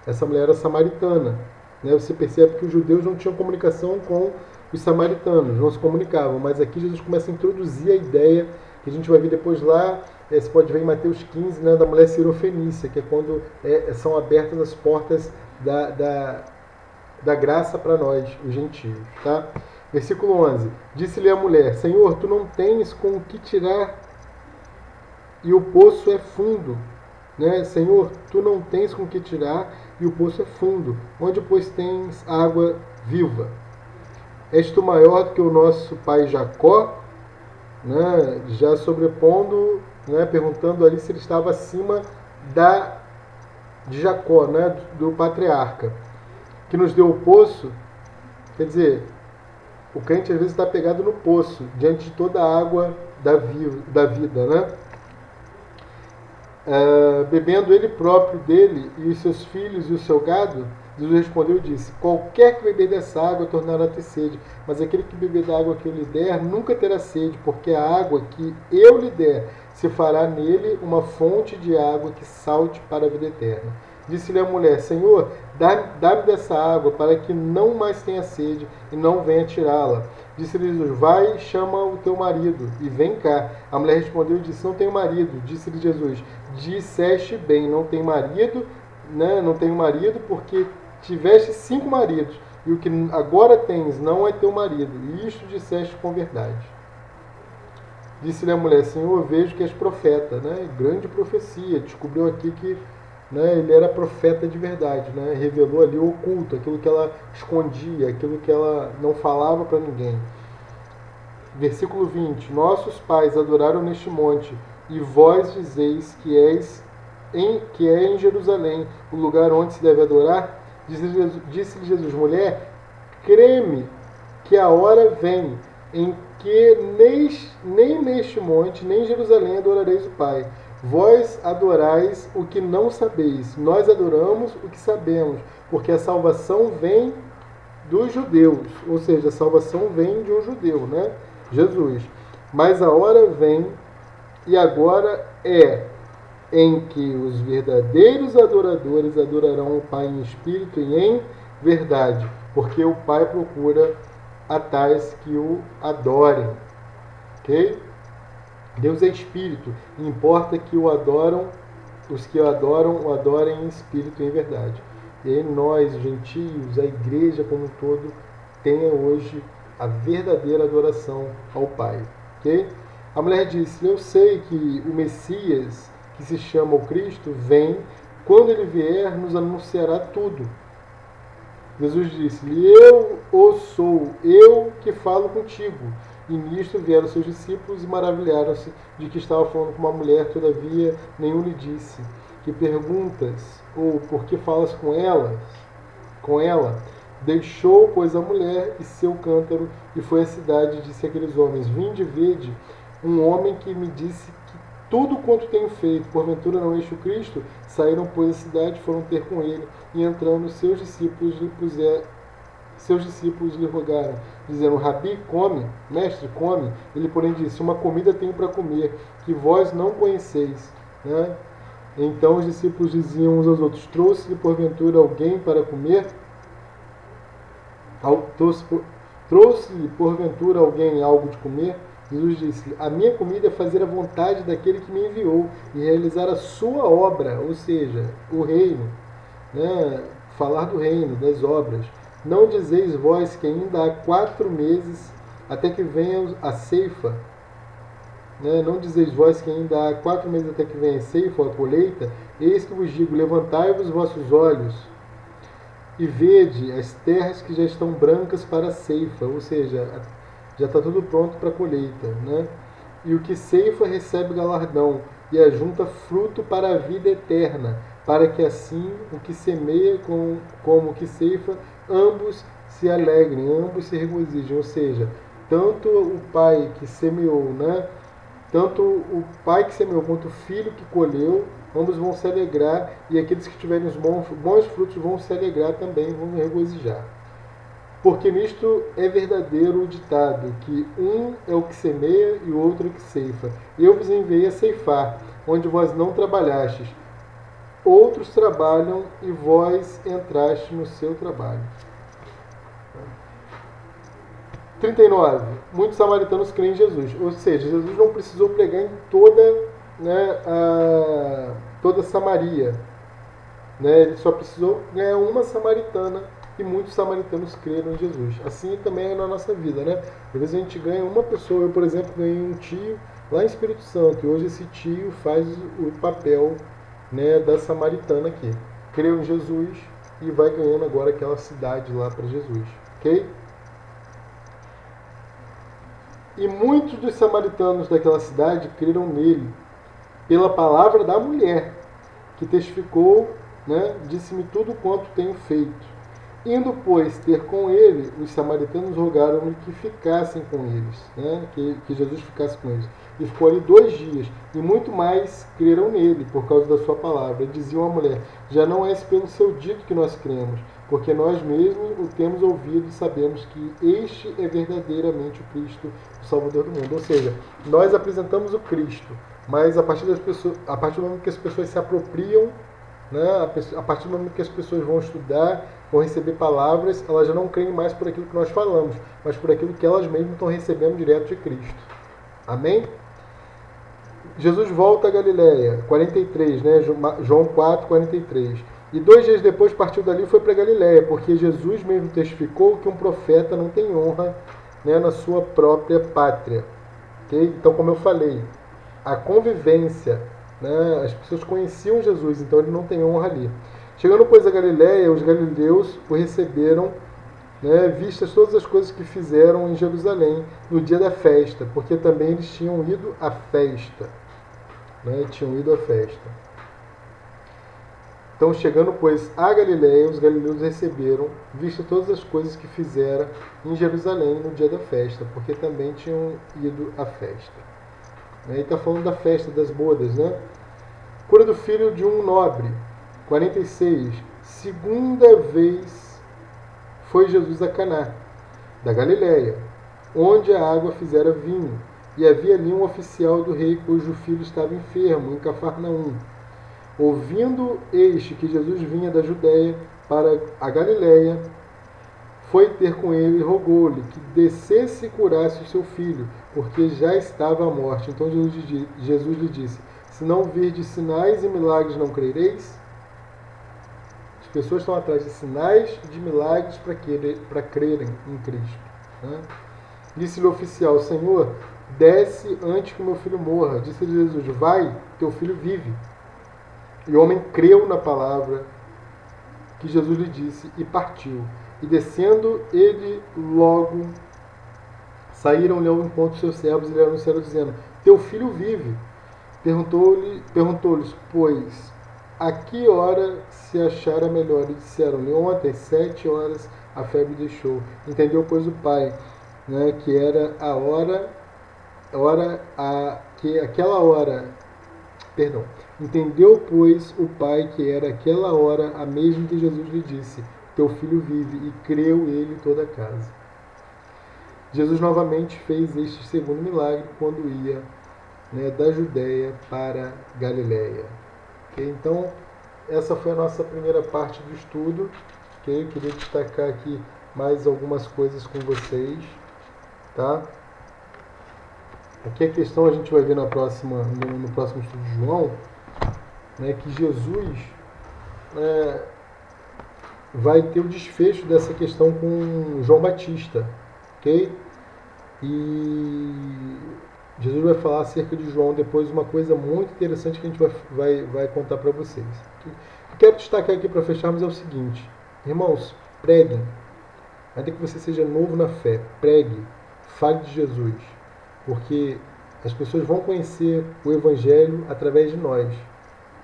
Essa mulher era samaritana. Né? Você percebe que os judeus não tinham comunicação com os samaritanos, não se comunicavam. Mas aqui Jesus começa a introduzir a ideia, que a gente vai ver depois lá, você pode ver em Mateus 15, né, da mulher sirofenícia, que é quando são abertas as portas da graça para nós, os gentios. Tá? Versículo 11. Disse-lhe a mulher, Senhor, tu não tens com o que tirar e o poço é fundo. Né? Senhor, tu não tens com o que tirar e o poço é fundo. Onde, pois, tens água viva? És tu maior do que o nosso pai Jacó? Né? Já sobrepondo, né? Perguntando ali se ele estava acima de Jacó, né? Do patriarca, que nos deu o poço. Quer dizer, o crente às vezes está pegado no poço, diante de toda a água da vida, né? Bebendo ele próprio dele e os seus filhos e o seu gado, Jesus respondeu e disse, qualquer que beber dessa água tornará a ter sede, mas aquele que beber da água que eu lhe der nunca terá sede, porque a água que eu lhe der se fará nele uma fonte de água que salte para a vida eterna. Disse-lhe a mulher, Senhor, dá-me dessa água para que não mais tenha sede e não venha tirá-la. Disse-lhe Jesus, vai, chama o teu marido e vem cá. A mulher respondeu e disse, não tenho marido. Disse-lhe Jesus, disseste bem, não tenho marido, né? Não tenho marido porque tiveste 5 maridos e o que agora tens não é teu marido. E isto disseste com verdade. Disse-lhe a mulher, Senhor, vejo que és profeta, né? Grande profecia. Descobriu aqui que, né, ele era profeta de verdade, né? Revelou ali o oculto, aquilo que ela escondia, aquilo que ela não falava para ninguém. Versículo 20. Nossos pais adoraram neste monte, e vós dizeis que é em Jerusalém o lugar onde se deve adorar? Disse-lhe Jesus, mulher, crê-me que a hora vem em que nem neste monte, nem em Jerusalém adorareis o Pai. Vós adorais o que não sabeis, nós adoramos o que sabemos, porque a salvação vem dos judeus, ou seja, a salvação vem de um judeu, né? Jesus. Mas a hora vem, e agora é, em que os verdadeiros adoradores adorarão o Pai em espírito e em verdade, porque o Pai procura a tais que o adorem. Ok? Deus é espírito, e importa que os que o adorem em espírito e em verdade. E aí nós, os gentios, a igreja como um todo, tenha hoje a verdadeira adoração ao Pai. Ok? A mulher disse, eu sei que o Messias, que se chama o Cristo, vem, quando ele vier, nos anunciará tudo. Jesus disse-lhe, eu o sou, eu que falo contigo. E nisto vieram seus discípulos e maravilharam-se de que estava falando com uma mulher, todavia nenhum lhe disse, que perguntas, ou por que falas com ela? Deixou, pois, a mulher e seu cântaro, e foi à cidade e disse àqueles homens, vinde e vede um homem que me disse que tudo quanto tenho feito, porventura não és o Cristo? Saíram, pois, da cidade, foram ter com ele, e entrando seus discípulos lhe rogaram, dizendo, Rabi, come, mestre, come. Ele, porém, disse, uma comida tenho para comer, que vós não conheceis. Né? Então os discípulos diziam uns aos outros, trouxe-lhe porventura alguém para comer? Trouxe-lhe porventura alguém algo de comer? Jesus disse: a minha comida é fazer a vontade daquele que me enviou e realizar a sua obra, ou seja, o reino, né? Falar do reino, das obras. Não dizeis vós que ainda há 4 meses até que venha a ceifa, né? Não dizeis vós que ainda há 4 meses até que venha a ceifa ou a colheita? Eis que vos digo: levantai-vos os vossos olhos e vede as terras que já estão brancas para a ceifa, ou seja, já está tudo pronto para a colheita, né? E o que ceifa recebe galardão e ajunta fruto para a vida eterna, para que assim o que semeia como o que ceifa, ambos se alegrem, ambos se regozijem, ou seja, tanto o pai que semeou, né? Tanto o pai que semeou quanto o filho que colheu, ambos vão se alegrar, e aqueles que tiverem os bons frutos vão se alegrar também, vão regozijar. Porque nisto é verdadeiro o ditado, que um é o que semeia e o outro é o que ceifa. Eu vos enviei a ceifar, onde vós não trabalhastes. Outros trabalham e vós entraste no seu trabalho. 39. Muitos samaritanos creem em Jesus. Ou seja, Jesus não precisou pregar em toda Samaria. Né? Ele só precisou ganhar uma samaritana e muitos samaritanos creram em Jesus. Assim também é na nossa vida, né? Às vezes a gente ganha uma pessoa. Eu, por exemplo, ganhei um tio lá em Espírito Santo e hoje esse tio faz o papel, né, da samaritana aqui. Creu em Jesus e vai ganhando agora aquela cidade lá para Jesus. Ok? E muitos dos samaritanos daquela cidade creram nele pela palavra da mulher, que testificou, né, disse-me tudo quanto tenho feito. Indo, pois, ter com ele, os samaritanos rogaram-lhe que ficassem com eles, né, que Jesus ficasse com eles. E ficou ali 2 dias, e muito mais creram nele, por causa da sua palavra. E diziam à mulher: já não é pelo seu dito que nós cremos, porque nós mesmos o temos ouvido e sabemos que este é verdadeiramente o Cristo, o Salvador do mundo. Ou seja, nós apresentamos o Cristo, mas a partir do momento que as pessoas se apropriam, né, a partir do momento que as pessoas vão estudar, vão receber palavras, elas já não creem mais por aquilo que nós falamos, mas por aquilo que elas mesmas estão recebendo direto de Cristo. Amém? Jesus volta a Galiléia, 43, né? João 4, 43. E 2 dias depois partiu dali e foi para Galiléia, porque Jesus mesmo testificou que um profeta não tem honra, né, na sua própria pátria. Okay? Então, como eu falei, a convivência, né, as pessoas conheciam Jesus, então ele não tem honra ali. Chegando, pois, a Galiléia, os galileus o receberam, né, vistas todas as coisas que fizeram em Jerusalém no dia da festa, porque também eles tinham ido à festa. Né, tinham ido à festa. Então, chegando, pois, a Galiléia, os galileus receberam, vistas todas as coisas que fizeram em Jerusalém no dia da festa, porque também tinham ido à festa. Ele está falando da festa das bodas, né? Cura do filho de um nobre, 46. Segunda vez foi Jesus a Caná, da Galiléia, onde a água fizera vinho, e havia ali um oficial do rei cujo filho estava enfermo, em Cafarnaum. Ouvindo este que Jesus vinha da Judéia para a Galiléia, foi ter com ele e rogou-lhe que descesse e curasse o seu filho, porque já estava à morte. Então Jesus lhe disse: se não virdes sinais e milagres, não crereis? As pessoas estão atrás de sinais e de milagres para crerem em Cristo. Né? Disse-lhe o oficial: Senhor, desce antes que meu filho morra. Disse-lhe Jesus: vai, teu filho vive. E o homem creu na palavra que Jesus lhe disse e partiu. E descendo ele logo, saíram-lhe ao encontro seus servos e lhe anunciaram, dizendo: teu filho vive. Perguntou-lhes, pois, a que hora se achara melhor? E disseram-lhe: ontem, 7 horas, a febre deixou. Entendeu, pois, o pai, né, que era aquela hora. Entendeu, pois, o pai que era aquela hora a mesma que Jesus lhe disse: teu filho vive, e creu ele e toda a casa. Jesus novamente fez este segundo milagre quando ia, né, da Judéia para Galiléia. Okay? Então, essa foi a nossa primeira parte do estudo. Okay? Eu queria destacar aqui mais algumas coisas com vocês, tá? Aqui a questão a gente vai ver no próximo estudo de João, né, que Jesus vai ter o desfecho dessa questão com João Batista, ok? E Jesus vai falar acerca de João depois, uma coisa muito interessante que a gente vai contar para vocês. O que eu quero destacar aqui para fecharmos é o seguinte: irmãos, preguem, ainda que você seja novo na fé, pregue, fale de Jesus, porque as pessoas vão conhecer o Evangelho através de nós,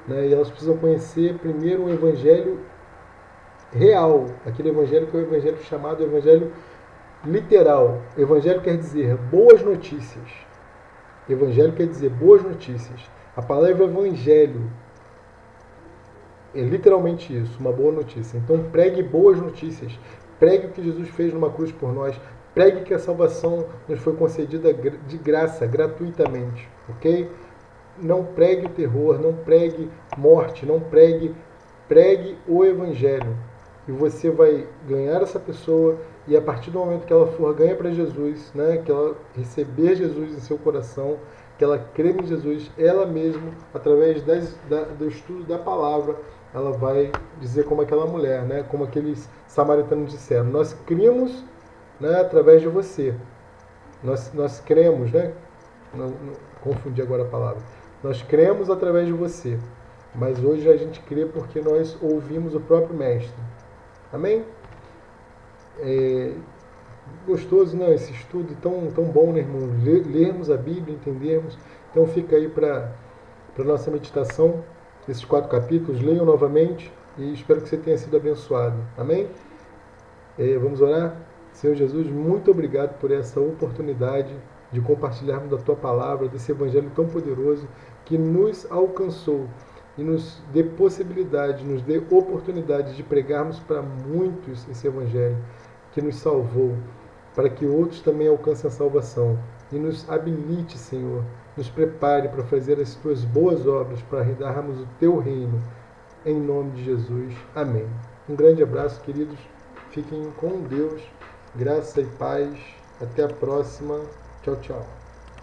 né? E elas precisam conhecer primeiro o Evangelho real, aquele Evangelho que é o Evangelho chamado Evangelho literal. Evangelho quer dizer boas notícias. Evangelho quer dizer boas notícias. A palavra evangelho é literalmente isso, uma boa notícia. Então pregue boas notícias. Pregue o que Jesus fez numa cruz por nós. Pregue que a salvação nos foi concedida de graça, gratuitamente. Ok? Não pregue o terror, não pregue morte, não pregue. Pregue o Evangelho. E você vai ganhar essa pessoa, e a partir do momento que ela for ganha para Jesus, né, que ela receber Jesus em seu coração, que ela crer em Jesus, ela mesma, através do estudo da palavra, ela vai dizer como aquela mulher, né, como aqueles samaritanos disseram: nós cremos, né, através de você. Nós cremos, né? Não, confundi agora a palavra. Nós cremos através de você. Mas hoje a gente crê porque nós ouvimos o próprio Mestre. Amém? Gostoso, não? Esse estudo tão bom, né, irmão? Lermos a Bíblia, entendermos. Então fica aí para a nossa meditação, esses 4 capítulos. Leiam novamente e espero que você tenha sido abençoado. Amém? Vamos orar? Senhor Jesus, muito obrigado por essa oportunidade de compartilharmos da Tua palavra, desse Evangelho tão poderoso que nos alcançou e nos dê possibilidade, nos dê oportunidade de pregarmos para muitos esse Evangelho que nos salvou, para que outros também alcancem a salvação. E nos habilite, Senhor, nos prepare para fazer as Tuas boas obras, para redarmos o Teu reino. Em nome de Jesus. Amém. Um grande abraço, queridos. Fiquem com Deus. Graça e paz. Até a próxima. Tchau, tchau.